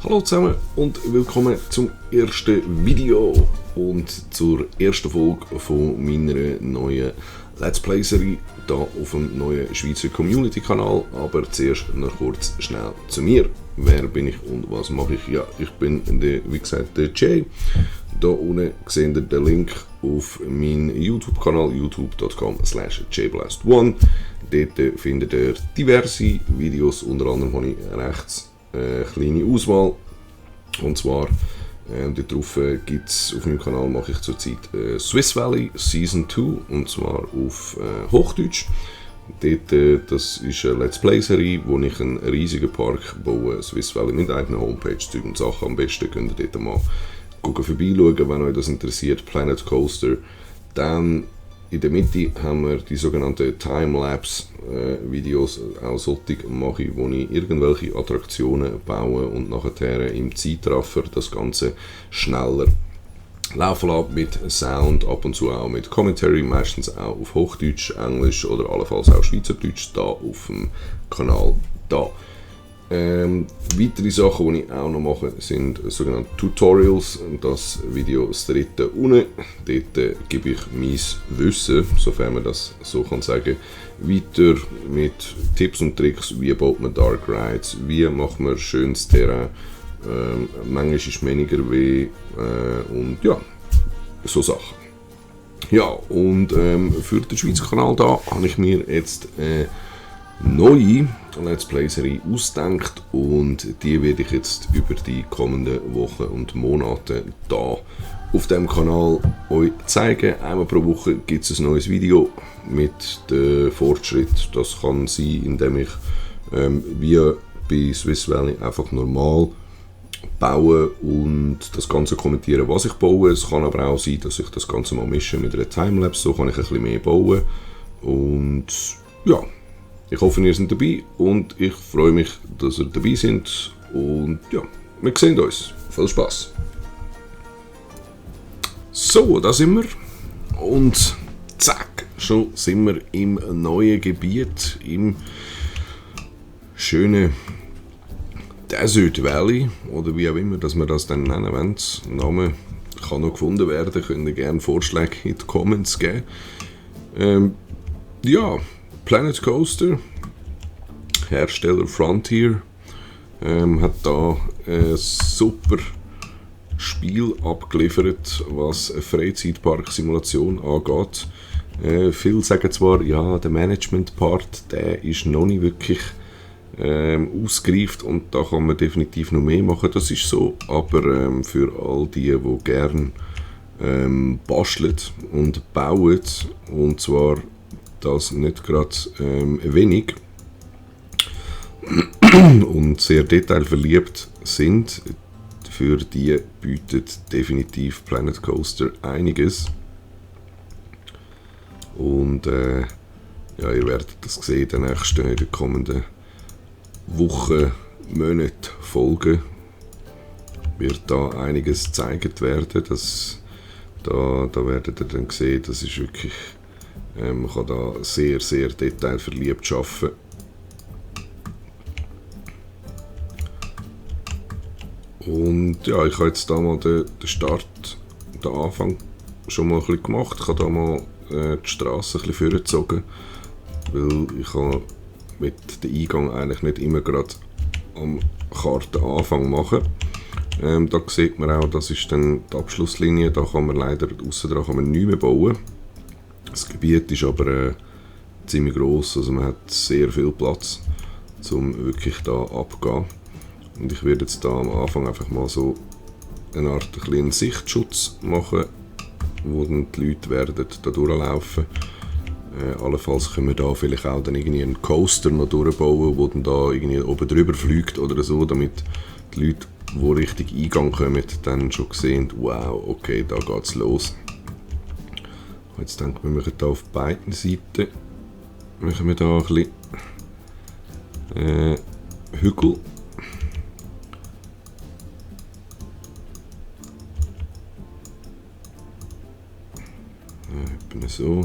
Hallo zusammen und willkommen zum ersten Video und zur ersten Folge von meiner neuen Let's Play-Serie hier auf dem neuen Schweizer Community-Kanal. Aber zuerst noch kurz schnell zu mir. Wer bin ich und was mache ich? Ja, ich bin, wie gesagt, der Jay. Hier unten seht ihr den Link auf meinen YouTube-Kanal, youtube.com/jblast1. Dort findet ihr diverse Videos, unter anderem habe ich rechts eine kleine Auswahl. Und zwar, darauf gibt es, auf meinem Kanal mache ich zurzeit Swiss Valley Season 2, und zwar auf Hochdeutsch. Dort, das ist eine Let's Play-Serie, wo ich einen riesigen Park baue, Swiss Valley, mit eigener Homepage, Zeug und Sachen. Am besten könnt ihr dort mal vorbeischauen, wenn euch das interessiert, Planet Coaster. Dann in der Mitte haben wir die sogenannten Timelapse-Videos, auch solche mache ich, wo ich irgendwelche Attraktionen baue und nachher im Zeitraffer das Ganze schneller laufen lasse, mit Sound, ab und zu auch mit Commentary, meistens auch auf Hochdeutsch, Englisch oder allenfalls auch Schweizerdeutsch, da auf dem Kanal da. Weitere Sachen, die ich auch noch mache, sind sogenannte Tutorials. Das Video, das dritte unten, dort gebe ich mein Wissen, sofern man das so kann sagen, weiter mit Tipps und Tricks, wie baut man Dark Rides, wie macht man schönes Terrain, manchmal ist weniger weh und ja, so Sachen. Ja, und für den Schweizer Kanal da habe ich mir jetzt neue Let's Play-Serie ausgedacht und die werde ich jetzt über die kommenden Wochen und Monate da auf dem Kanal euch zeigen. Einmal pro Woche gibt es ein neues Video mit dem Fortschritt. Das kann sein, indem ich wie bei Swiss Valley einfach normal baue und das Ganze kommentiere, was ich baue. Es kann aber auch sein, dass ich das Ganze mal mische mit einer Timelapse, so kann ich ein bisschen mehr bauen. Und ja, ich hoffe, ihr seid dabei und ich freue mich, dass ihr dabei seid. Und ja, wir sehen uns. Viel Spaß! So, da sind wir. Und zack, schon sind wir im neuen Gebiet, im schönen Desert Valley, oder wie auch immer, dass wir das dann nennen wollen. Der Name kann noch gefunden werden, könnt ihr gerne Vorschläge in die Comments geben. Ja, Planet Coaster, Hersteller Frontier, hat da ein super Spiel abgeliefert, was eine Freizeitpark-Simulation angeht. Viele sagen zwar, ja, der Management-Part, der ist noch nicht wirklich ausgereift und da kann man definitiv noch mehr machen, das ist so, aber für all die gerne basteln und bauen, und zwar das nicht gerade wenig und sehr detailverliebt sind, für die bietet definitiv Planet Coaster einiges. Und ja, ihr werdet das sehen in den kommenden Wochen, Monaten, Folgen wird da einiges gezeigt werden. Da werdet ihr dann sehen, das ist wirklich, man kann da sehr, sehr detailverliebt arbeiten. Und ja, ich habe jetzt da mal den Start, den Anfang schon mal ein bisschen gemacht. Ich habe da mal die Straße ein bisschen vorgezogen, weil ich habe mit dem Eingang eigentlich nicht immer gerade am Kartenanfang machen. Da sieht man auch, das ist dann die Abschlusslinie, da kann man leider aussen dran kann man nichts mehr bauen. Das Gebiet ist aber ziemlich gross, also man hat sehr viel Platz, um wirklich da abzugehen. Und ich werde jetzt da am Anfang einfach mal so eine Art kleinen Sichtschutz machen, wo dann die Leute werden da durchlaufen. Allenfalls können wir da vielleicht auch dann irgendwie einen Coaster noch durchbauen, der dann da irgendwie oben drüber fliegt oder so, damit die Leute, die Richtung Eingang kommen, dann schon sehen, wow, okay, da geht's los. Jetzt denke ich, wir machen da auf beiden Seiten machen wir da ein bisschen Hügel. Etwa so.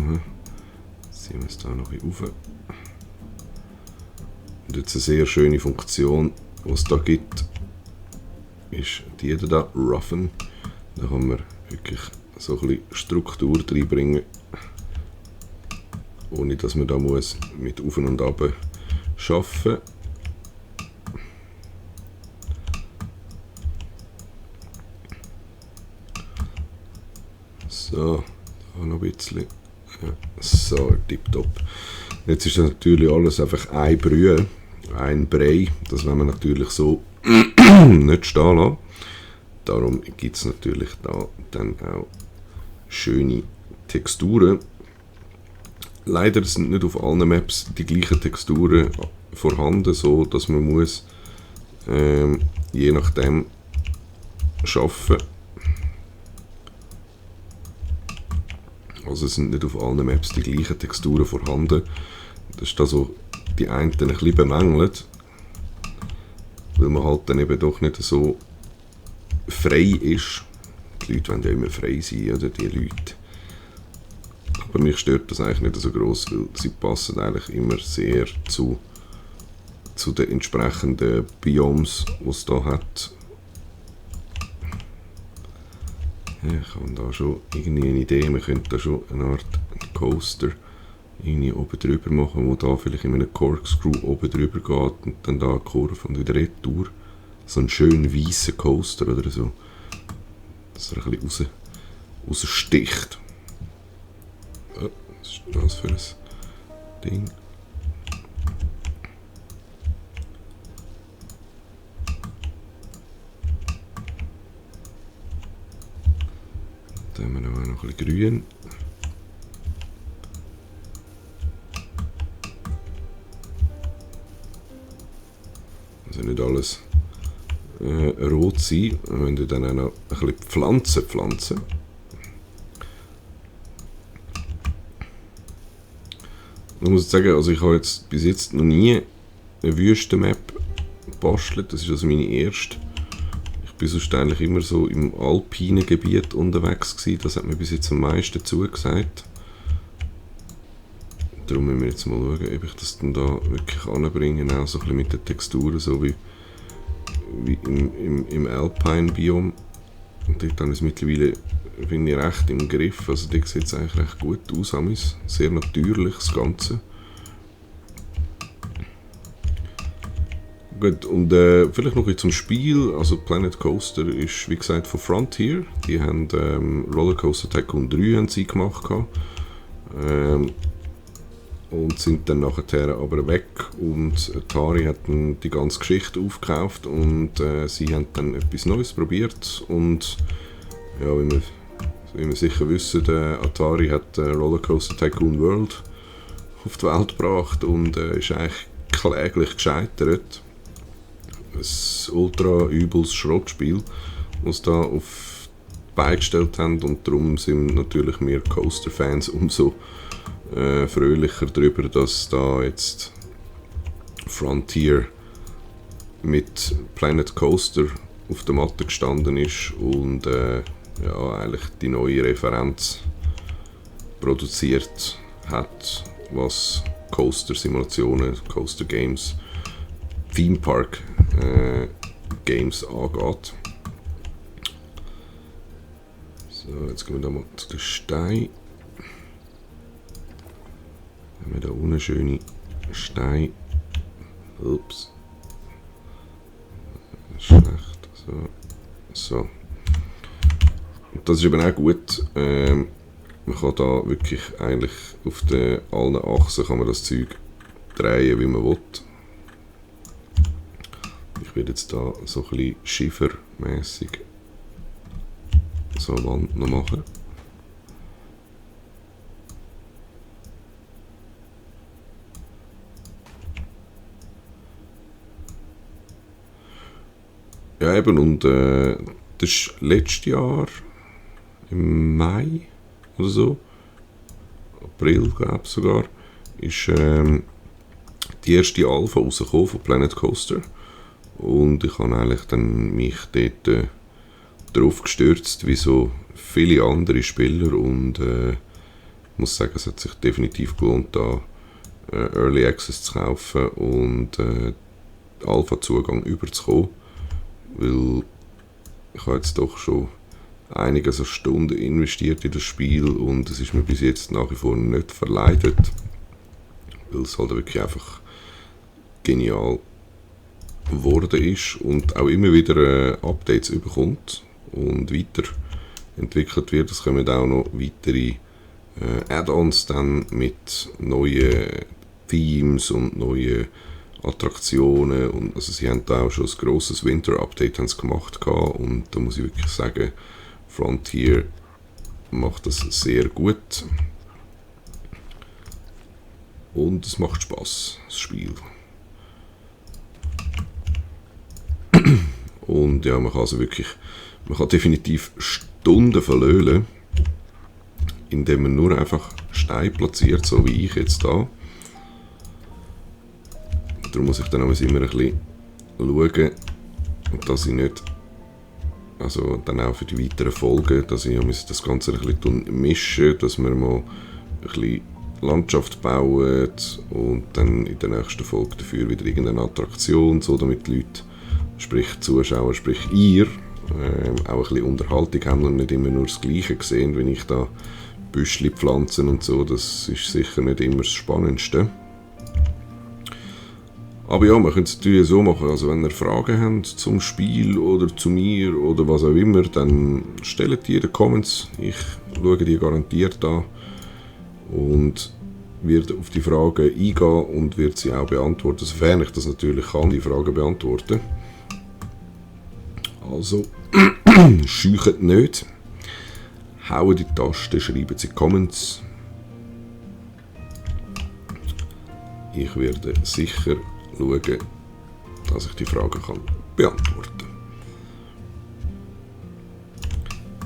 Ziehen wir es da noch ein bisschen rauf. Und jetzt eine sehr schöne Funktion, die es da gibt. ist die da, Roughen. Da kann man wirklich so ein bisschen Struktur reinbringen, ohne dass man da muss mit Auf und Ab arbeiten muss. So, da noch ein bisschen. Ja, so, tipptopp. Jetzt ist das natürlich alles einfach ein Brühe, ein Brei. Das wollen wir natürlich so nicht stehen lassen. Darum gibt es natürlich da dann auch schöne Texturen. Leider sind nicht auf allen Maps die gleichen Texturen vorhanden, so dass man muss je nachdem arbeiten. Also es sind nicht auf allen Maps die gleichen Texturen vorhanden. Das ist da so die einen ein bisschen bemängelt, weil man halt dann eben doch nicht so frei ist. Die Leute wollen ja immer frei sein, oder die Leute. Aber mich stört das eigentlich nicht so gross, weil sie passen eigentlich immer sehr zu den entsprechenden Biomes, die es da hat. Ja, ich habe da schon irgendwie eine Idee, man könnte da schon eine Art Coaster irgendwie oben drüber machen, wo da vielleicht in einem Corkscrew oben drüber geht und dann da eine Kurve und wieder retour. So einen schönen weißen Coaster oder so. Dass er ein bisschen raussticht. Oh, was ist das für ein Ding? Da haben wir noch ein bisschen grün. Also nicht alles rot sein. Wir müssen dann auch noch ein bisschen pflanzen. Ich muss sagen, also ich habe jetzt bis jetzt noch nie eine Wüstenmap gebastelt. Das ist also meine erste. Ich bin sonst eigentlich immer so im alpinen Gebiet unterwegs gewesen. Das hat mir bis jetzt am meisten zugesagt. Darum müssen wir jetzt mal schauen, ob ich das dann da wirklich anbringe, auch so ein bisschen mit den Texturen, so wie im Alpine-Biom. Und dort habe ich es mittlerweile, finde ich, recht im Griff. Also dort sieht es eigentlich recht gut aus, sehr natürlich das Ganze. Gut, und vielleicht noch zum Spiel. Also Planet Coaster ist, wie gesagt, von Frontier. Die haben Rollercoaster Tycoon 3 haben sie gemacht. Und sind dann nachher aber weg und Atari hat dann die ganze Geschichte aufgekauft und sie haben dann etwas Neues probiert und ja, wie wir sicher wissen, Atari hat Rollercoaster Tycoon World auf die Welt gebracht und ist eigentlich kläglich gescheitert. Ein ultra übles Schrottspiel, das da auf die Beine gestellt haben und darum sind natürlich wir Coaster-Fans umso fröhlicher darüber, dass da jetzt Frontier mit Planet Coaster auf der Matte gestanden ist und ja, eigentlich die neue Referenz produziert hat, was Coaster-Simulationen, Coaster-Games, Theme Park Games angeht. So, jetzt gehen wir da mal zu den Steinen. Haben wir da unten schöne Steine. Ups. Schlecht. So. Und das ist eben auch gut. Man kann da wirklich eigentlich auf allen Achsen kann man das Zeug drehen, wie man will. Ich werde jetzt da so ein bisschen schiffermässig so eine Wand noch machen. Ja eben, und das ist letztes Jahr im Mai oder so, April glaube ich sogar, ist die erste Alpha rausgekommen von Planet Coaster und ich habe eigentlich dann mich dort darauf gestürzt, wie so viele andere Spieler und ich muss sagen, es hat sich definitiv gelohnt, da Early Access zu kaufen und Alpha-Zugang überzukommen. Weil ich habe jetzt doch schon einige so Stunden investiert in das Spiel und es ist mir bis jetzt nach wie vor nicht verleidet, weil es halt wirklich einfach genial geworden ist und auch immer wieder Updates bekommt und weiterentwickelt wird. Es kommen auch noch weitere Add-ons dann mit neuen Themes und neuen Attraktionen und also sie haben da auch schon ein grosses Winter-Update gemacht und da muss ich wirklich sagen, Frontier macht das sehr gut und es macht Spaß, das Spiel. Und ja, man kann definitiv Stunden verlöhlen, indem man nur einfach Steine platziert, so wie ich jetzt da. Darum muss ich dann immer ein bisschen schauen, dass ich nicht, also dann auch für die weiteren Folgen, dass ich das Ganze ein bisschen mischen, dass wir mal ein bisschen Landschaft bauen und dann in der nächsten Folge dafür wieder irgendeine Attraktion, so damit die Leute, sprich Zuschauer, sprich ihr, auch ein bisschen Unterhaltung haben und nicht immer nur das Gleiche sehen, wenn ich da Büschli pflanzen und so, das ist sicher nicht immer das Spannendste. Aber ja, man könnte es natürlich so machen, also wenn ihr Fragen habt zum Spiel oder zu mir oder was auch immer, dann stellt die in den Comments, ich schaue die garantiert an und werde auf die Fragen eingehen und werde sie auch beantworten, sofern ich das natürlich kann, die Fragen beantworten. Also, scheucht nicht, hauen die Taste, schreiben sie Comments. Ich werde sicher schauen, dass ich die Fragen kann beantworten kann.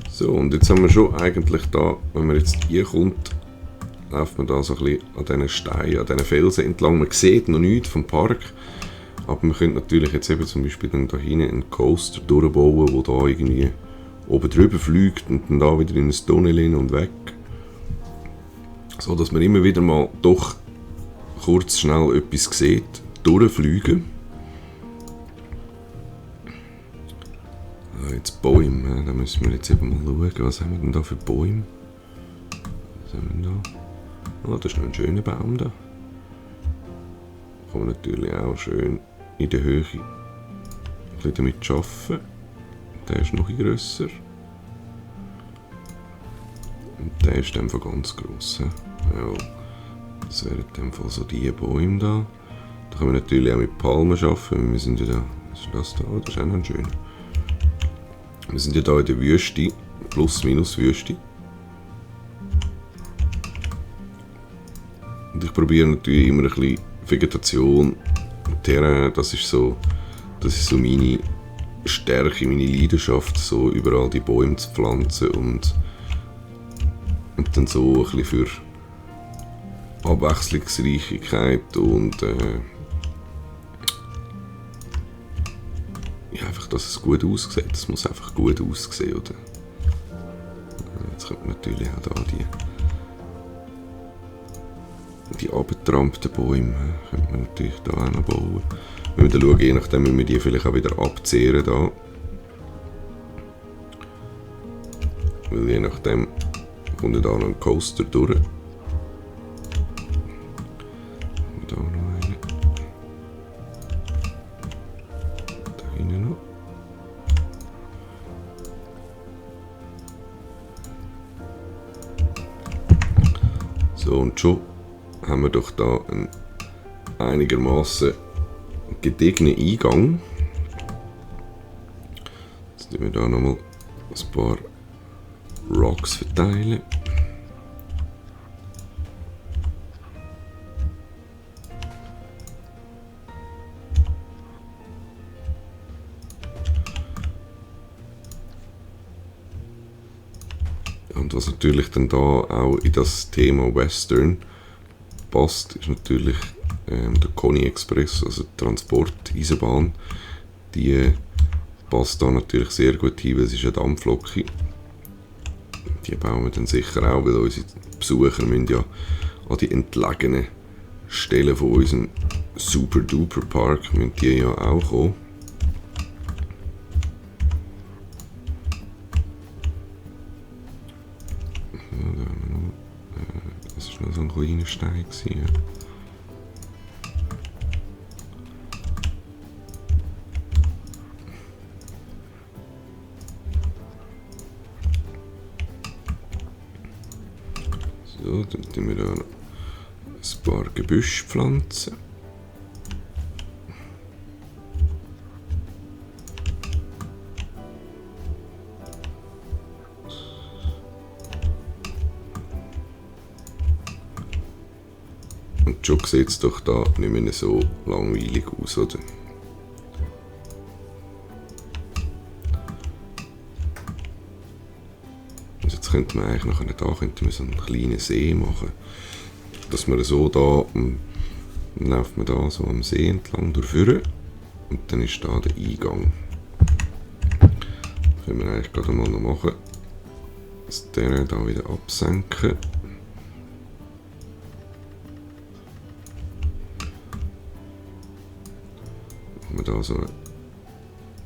So, und jetzt haben wir schon eigentlich da, wenn man jetzt hier kommt, läuft man da so ein bisschen an diesen Steinen, an diesen Felsen entlang. Man sieht noch nichts vom Park, aber man könnte natürlich jetzt eben zum Beispiel dann da hinten einen Coaster durchbauen, der da irgendwie oben drüber fliegt und dann da wieder in ein Tunnel hin und weg. So, dass man immer wieder mal doch kurz schnell etwas sieht, durchfliegen. Jetzt Bäume, da müssen wir jetzt eben mal schauen, was haben wir denn da für Bäume? Was haben wir da? Oh, das ist noch ein schöner Baum da. Kann man natürlich auch schön in der Höhe ein bisschen damit arbeiten. Der ist noch grösser. Und der ist in dem Fall ganz gross. Ja, das wären in dem Fall so diese Bäume da. Da können wir natürlich auch mit Palmen arbeiten. Wir sind ja da. Was ist das da? Das ist auch noch ein schöner. Wir sind ja da in der Wüste, Plus-Minus-Wüste. Und ich probiere natürlich immer ein bisschen Vegetation, Terrain, das ist so meine Stärke, meine Leidenschaft, so überall die Bäume zu pflanzen und dann so ein bisschen für Abwechslungsreichkeit und ja, einfach, dass es gut aussieht. Es muss einfach gut aussehen, oder? Jetzt könnte man natürlich auch da die abgetrampten Bäume könnte man natürlich da auch noch bauen. Wenn wir dann schauen, je nachdem müssen wir die vielleicht auch wieder abzehren da. Weil je nachdem kommt da noch ein Coaster durch. Da noch einen. Da hinten noch. So, und schon haben wir doch da einen einigermaßen gediegenen Eingang. Jetzt tun wir da nochmal ein paar Rocks verteilen. Und was natürlich dann da auch in das Thema Western passt, ist natürlich der Coney Express, also die Transport-Eisenbahn. Die passt da natürlich sehr gut hin, weil es ist eine Dampflok. Die bauen wir dann sicher auch, weil unsere Besucher müssen ja an die entlegenen Stellen von unserem Super-Duper-Park müssen die ja auch kommen. so ein kleiner Stein gewesen. So, dann tun wir da noch ein paar Gebüsche pflanzen. Und schon sieht es doch da nicht mehr so langweilig aus, oder? Und jetzt könnte man eigentlich nachher da so einen kleinen See machen. Dass man so da, dann läuft man da so am See entlang durchführen und dann ist da der Eingang. Das können wir eigentlich gerade mal noch machen. Das der da wieder absenken. Wir da so einen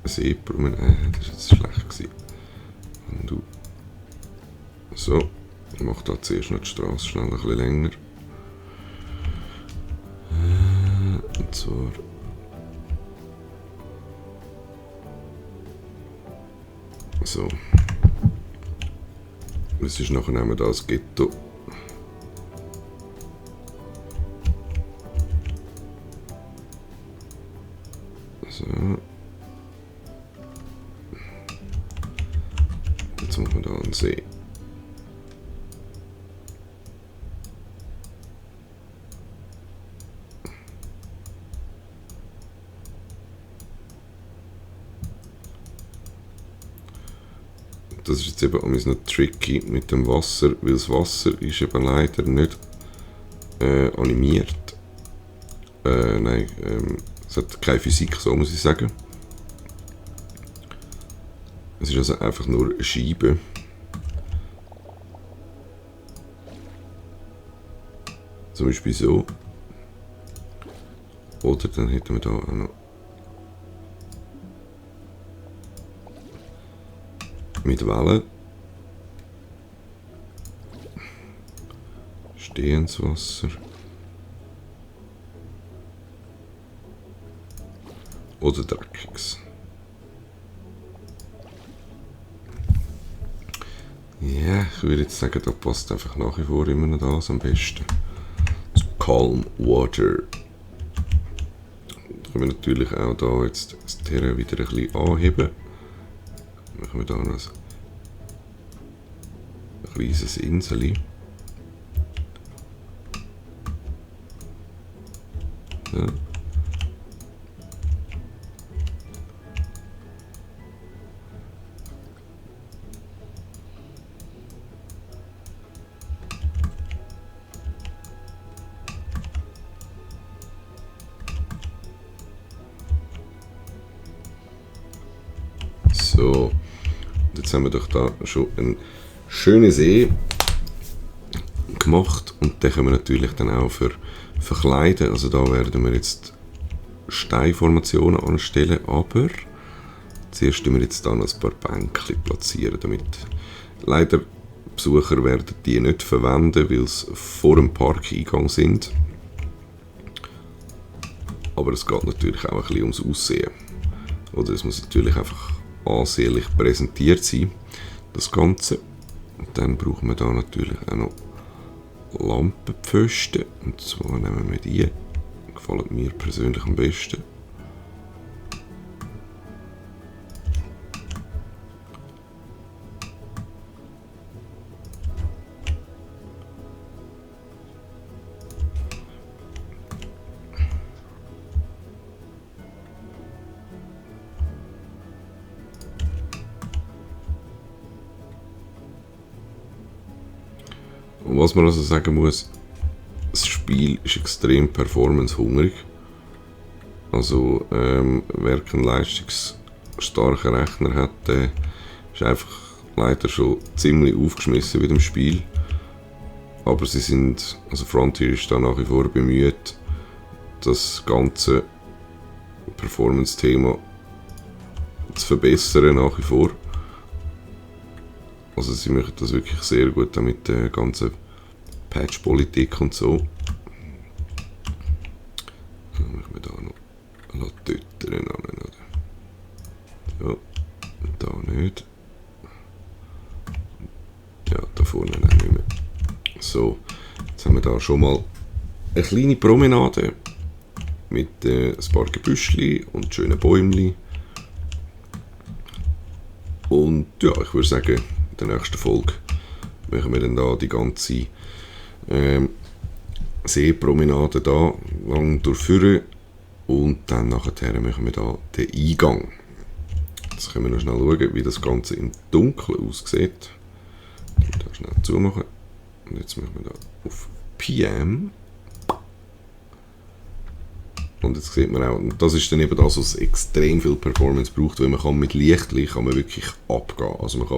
Seebrunnen. Das war jetzt schlecht gewesen. Und du. So, ich mache da zuerst noch die Straße schnell ein bisschen länger. Und zwar. So. Das ist nachher nehmen wir da das Ghetto. So. Jetzt machen wir da einen See. Das ist jetzt eben noch tricky mit dem Wasser, weil das Wasser ist eben leider nicht animiert. Nein, es hat keine Physik, so muss ich sagen. Es ist also einfach nur eine Scheibe. Zum Beispiel so. Oder dann hätten wir da auch noch mit Wellen. Stehendes Wasser. Oder dreckiges. Ja, ich würde jetzt sagen, da passt einfach nach wie vor immer noch das am besten. Das Calm Water. Da können wir natürlich auch da jetzt das Terrain wieder ein bisschen anheben. Machen wir da noch ein kleines Insel. Ja. So, jetzt haben wir doch da schon einen schönen See gemacht und den können wir natürlich dann auch verkleiden. Also da werden wir jetzt Steinformationen anstellen, aber zuerst tun wir jetzt da noch ein paar Bänkchen platzieren, damit leider Besucher werden die nicht verwenden, weil sie vor dem Parkeingang sind. Aber es geht natürlich auch ein bisschen ums Aussehen. Oder es muss natürlich einfach ansehnlich präsentiert sein, das Ganze. Und dann brauchen wir da natürlich auch noch Lampenpfosten. Und zwar nehmen wir die. Gefallen mir persönlich am besten. Und was man also sagen muss, das Spiel ist extrem performance-hungrig. Also wer keinen leistungsstarken Rechner hat, der ist einfach leider schon ziemlich aufgeschmissen mit dem Spiel. Aber sie sind, also Frontier ist da nach wie vor bemüht, das ganze Performance-Thema zu verbessern nach wie vor. Also sie machen das wirklich sehr gut mit der ganzen Patch-Politik und so. Dann müssen wir da noch tötern. Ja, da nicht. Ja, da vorne nicht mehr. So, jetzt haben wir da schon mal eine kleine Promenade mit ein paar Gebüschli und schönen Bäumchen. Und ja, ich würde sagen, in der nächsten Folge machen wir dann da die ganze Seepromenade da lang durchführen und dann nachher machen wir da den Eingang. Jetzt können wir noch schnell schauen, wie das Ganze im Dunkeln aussieht. Ich muss da schnell zumachen. Und jetzt machen wir da auf PM. Und jetzt sieht man auch, und das ist dann eben das, was extrem viel Performance braucht, weil man kann mit Lichtli kann man wirklich abgehen. Also man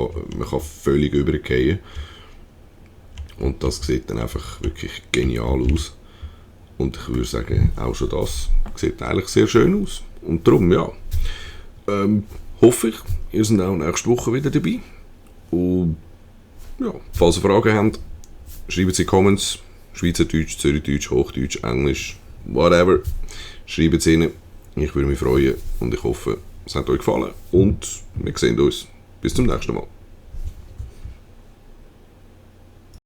kann völlig übergehen. Und das sieht dann einfach wirklich genial aus. Und ich würde sagen, auch schon das sieht eigentlich sehr schön aus. Und darum, ja, hoffe ich, ihr seid auch nächste Woche wieder dabei. Und ja, falls ihr Fragen habt, schreibt sie in die Comments. Schweizerdeutsch, Zürichdeutsch, Hochdeutsch, Englisch, whatever. Schreibt es rein. Ich würde mich freuen und ich hoffe, es hat euch gefallen. Und wir sehen uns. Bis zum nächsten Mal.